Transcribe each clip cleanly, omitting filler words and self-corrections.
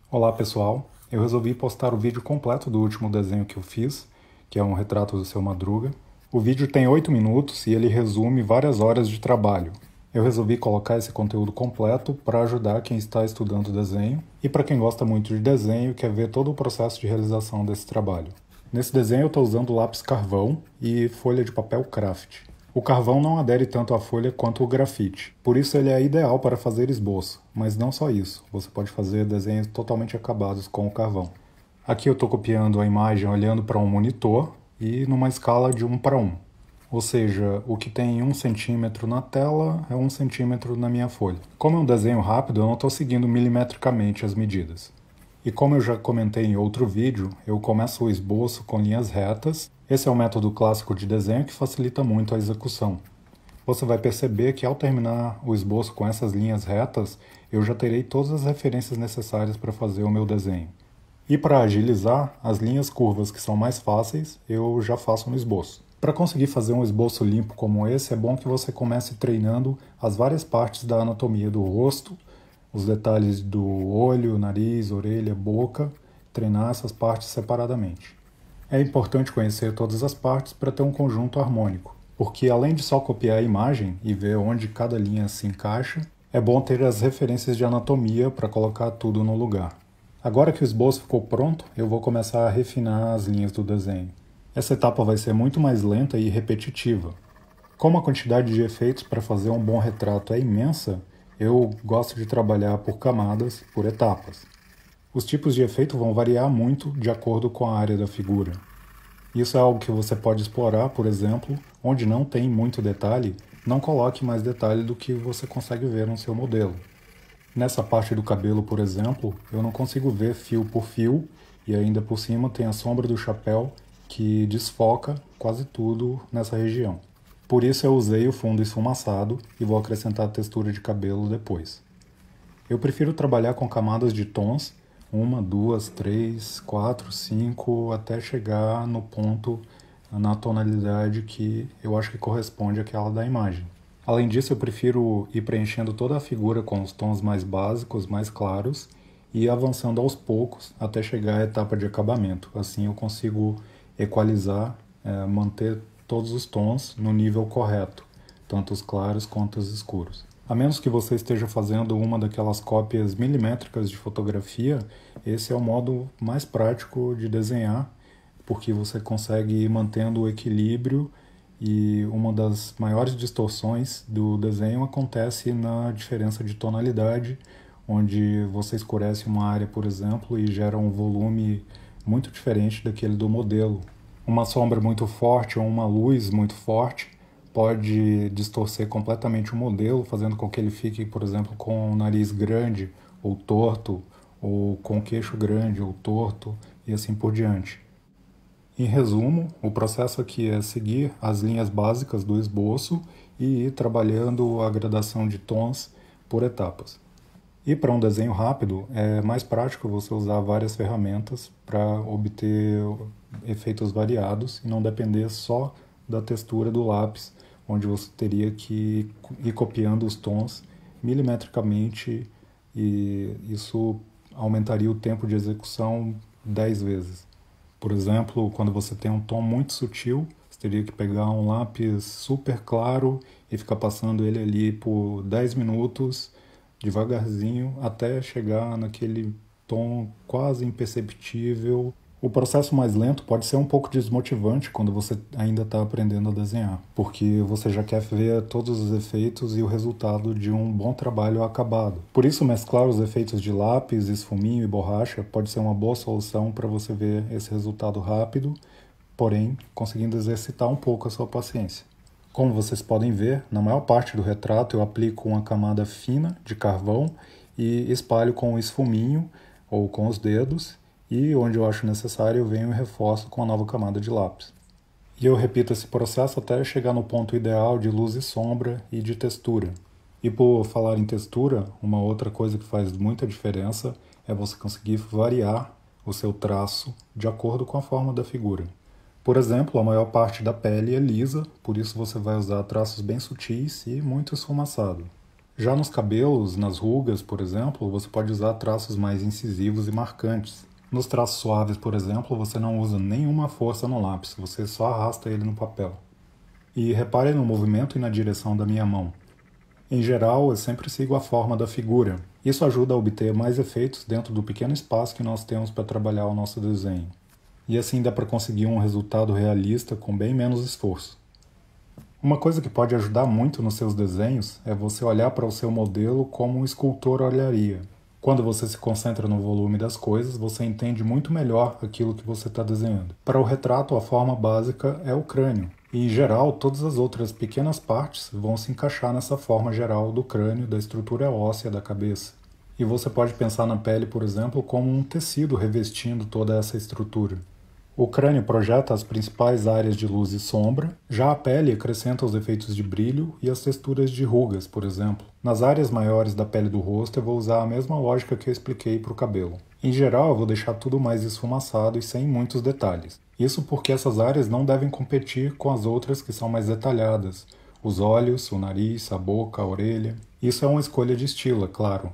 Olá pessoal, eu resolvi postar o vídeo completo do último desenho que eu fiz, que é um retrato do Seu Madruga. O vídeo tem 8 minutos e ele resume várias horas de trabalho. Eu resolvi colocar esse conteúdo completo para ajudar quem está estudando desenho e para quem gosta muito de desenho e quer ver todo o processo de realização desse trabalho. Nesse desenho eu estou usando lápis carvão e folha de papel craft. O carvão não adere tanto à folha quanto o grafite, por isso ele é ideal para fazer esboço, mas não só isso, você pode fazer desenhos totalmente acabados com o carvão. Aqui eu estou copiando a imagem olhando para um monitor e numa escala de 1:1, ou seja, o que tem 1 centímetro na tela é 1 centímetro na minha folha. Como é um desenho rápido, eu não estou seguindo milimetricamente as medidas. E como eu já comentei em outro vídeo, eu começo o esboço com linhas retas. Esse é um método clássico de desenho que facilita muito a execução. Você vai perceber que ao terminar o esboço com essas linhas retas, eu já terei todas as referências necessárias para fazer o meu desenho. E para agilizar, as linhas curvas que são mais fáceis, eu já faço no esboço. Para conseguir fazer um esboço limpo como esse, é bom que você comece treinando as várias partes da anatomia do rosto, os detalhes do olho, nariz, orelha, boca, treinar essas partes separadamente. É importante conhecer todas as partes para ter um conjunto harmônico, porque além de só copiar a imagem e ver onde cada linha se encaixa, é bom ter as referências de anatomia para colocar tudo no lugar. Agora que o esboço ficou pronto, eu vou começar a refinar as linhas do desenho. Essa etapa vai ser muito mais lenta e repetitiva. Como a quantidade de efeitos para fazer um bom retrato é imensa, eu gosto de trabalhar por camadas, por etapas. Os tipos de efeito vão variar muito de acordo com a área da figura. Isso é algo que você pode explorar, por exemplo, onde não tem muito detalhe, não coloque mais detalhe do que você consegue ver no seu modelo. Nessa parte do cabelo, por exemplo, eu não consigo ver fio por fio e ainda por cima tem a sombra do chapéu que desfoca quase tudo nessa região. Por isso eu usei o fundo esfumaçado e vou acrescentar a textura de cabelo depois. Eu prefiro trabalhar com camadas de tons, 1, 2, 3, 4, 5, até chegar no ponto, na tonalidade que eu acho que corresponde àquela da imagem. Além disso, eu prefiro ir preenchendo toda a figura com os tons mais básicos, mais claros, e ir avançando aos poucos até chegar à etapa de acabamento. Assim eu consigo equalizar, manter todos os tons no nível correto, tanto os claros quanto os escuros. A menos que você esteja fazendo uma daquelas cópias milimétricas de fotografia, esse é o modo mais prático de desenhar, porque você consegue ir mantendo o equilíbrio e uma das maiores distorções do desenho acontece na diferença de tonalidade, onde você escurece uma área, por exemplo, e gera um volume muito diferente daquele do modelo. Uma sombra muito forte ou uma luz muito forte pode distorcer completamente o modelo, fazendo com que ele fique, por exemplo, com o nariz grande ou torto, ou com o queixo grande ou torto, e assim por diante. Em resumo, o processo aqui é seguir as linhas básicas do esboço e ir trabalhando a gradação de tons por etapas. E para um desenho rápido, é mais prático você usar várias ferramentas para obter efeitos variados e não depender só da textura do lápis, onde você teria que ir copiando os tons milimetricamente e isso aumentaria o tempo de execução 10 vezes. Por exemplo, quando você tem um tom muito sutil, você teria que pegar um lápis super claro e ficar passando ele ali por 10 minutos, devagarzinho, até chegar naquele tom quase imperceptível. O processo mais lento pode ser um pouco desmotivante quando você ainda está aprendendo a desenhar, porque você já quer ver todos os efeitos e o resultado de um bom trabalho acabado. Por isso, mesclar os efeitos de lápis, esfuminho e borracha pode ser uma boa solução para você ver esse resultado rápido, porém conseguindo exercitar um pouco a sua paciência. Como vocês podem ver, na maior parte do retrato eu aplico uma camada fina de carvão e espalho com o esfuminho ou com os dedos, e onde eu acho necessário eu venho e reforço com a nova camada de lápis. E eu repito esse processo até chegar no ponto ideal de luz e sombra e de textura. E por falar em textura, uma outra coisa que faz muita diferença é você conseguir variar o seu traço de acordo com a forma da figura. Por exemplo, a maior parte da pele é lisa, por isso você vai usar traços bem sutis e muito esfumaçado. Já nos cabelos, nas rugas, por exemplo, você pode usar traços mais incisivos e marcantes. Nos traços suaves, por exemplo, você não usa nenhuma força no lápis, você só arrasta ele no papel. E repare no movimento e na direção da minha mão. Em geral, eu sempre sigo a forma da figura. Isso ajuda a obter mais efeitos dentro do pequeno espaço que nós temos para trabalhar o nosso desenho. E assim dá para conseguir um resultado realista com bem menos esforço. Uma coisa que pode ajudar muito nos seus desenhos é você olhar para o seu modelo como um escultor olharia. Quando você se concentra no volume das coisas, você entende muito melhor aquilo que você está desenhando. Para o retrato, a forma básica é o crânio. E, em geral, todas as outras pequenas partes vão se encaixar nessa forma geral do crânio, da estrutura óssea da cabeça. E você pode pensar na pele, por exemplo, como um tecido revestindo toda essa estrutura. O crânio projeta as principais áreas de luz e sombra, já a pele acrescenta os efeitos de brilho e as texturas de rugas, por exemplo. Nas áreas maiores da pele do rosto eu vou usar a mesma lógica que eu expliquei para o cabelo. Em geral eu vou deixar tudo mais esfumaçado e sem muitos detalhes. Isso porque essas áreas não devem competir com as outras que são mais detalhadas. Os olhos, o nariz, a boca, a orelha. Isso é uma escolha de estilo, é claro.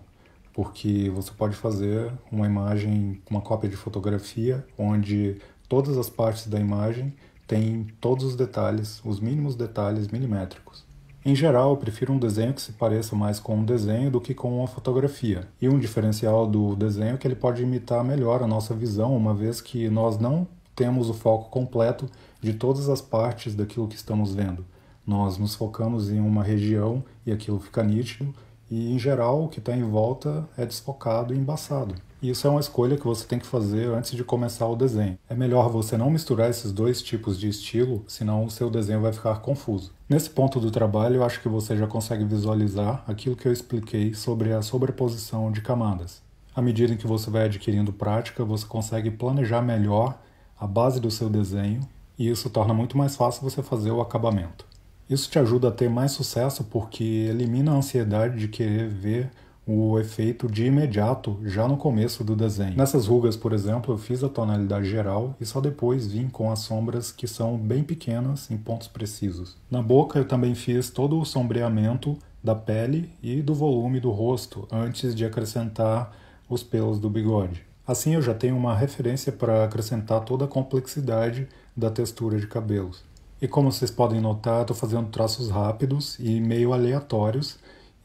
Porque você pode fazer uma imagem, uma cópia de fotografia, onde todas as partes da imagem têm todos os detalhes, os mínimos detalhes milimétricos. Em geral, eu prefiro um desenho que se pareça mais com um desenho do que com uma fotografia. E um diferencial do desenho é que ele pode imitar melhor a nossa visão, uma vez que nós não temos o foco completo de todas as partes daquilo que estamos vendo. Nós nos focamos em uma região e aquilo fica nítido, e, em geral, o que está em volta é desfocado e embaçado. E isso é uma escolha que você tem que fazer antes de começar o desenho. É melhor você não misturar esses dois tipos de estilo, senão o seu desenho vai ficar confuso. Nesse ponto do trabalho, eu acho que você já consegue visualizar aquilo que eu expliquei sobre a sobreposição de camadas. À medida em que você vai adquirindo prática, você consegue planejar melhor a base do seu desenho, e isso torna muito mais fácil você fazer o acabamento. Isso te ajuda a ter mais sucesso porque elimina a ansiedade de querer ver o efeito de imediato já no começo do desenho. Nessas rugas, por exemplo, eu fiz a tonalidade geral e só depois vim com as sombras que são bem pequenas em pontos precisos. Na boca eu também fiz todo o sombreamento da pele e do volume do rosto antes de acrescentar os pelos do bigode. Assim eu já tenho uma referência para acrescentar toda a complexidade da textura de cabelos. E como vocês podem notar, estou fazendo traços rápidos e meio aleatórios,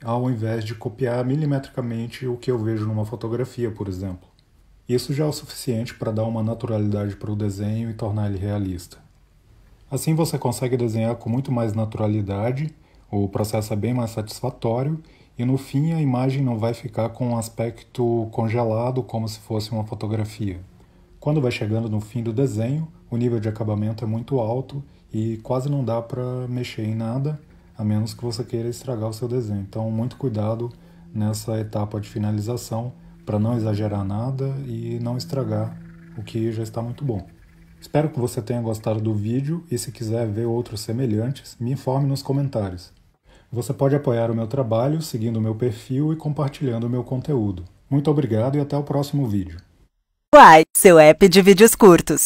ao invés de copiar milimetricamente o que eu vejo numa fotografia, por exemplo. Isso já é o suficiente para dar uma naturalidade para o desenho e tornar ele realista. Assim você consegue desenhar com muito mais naturalidade, o processo é bem mais satisfatório, e no fim a imagem não vai ficar com um aspecto congelado como se fosse uma fotografia. Quando vai chegando no fim do desenho, o nível de acabamento é muito alto e quase não dá para mexer em nada, a menos que você queira estragar o seu desenho. Então, muito cuidado nessa etapa de finalização para não exagerar nada e não estragar o que já está muito bom. Espero que você tenha gostado do vídeo e se quiser ver outros semelhantes, me informe nos comentários. Você pode apoiar o meu trabalho seguindo o meu perfil e compartilhando o meu conteúdo. Muito obrigado e até o próximo vídeo. Uai, seu app de vídeos curtos.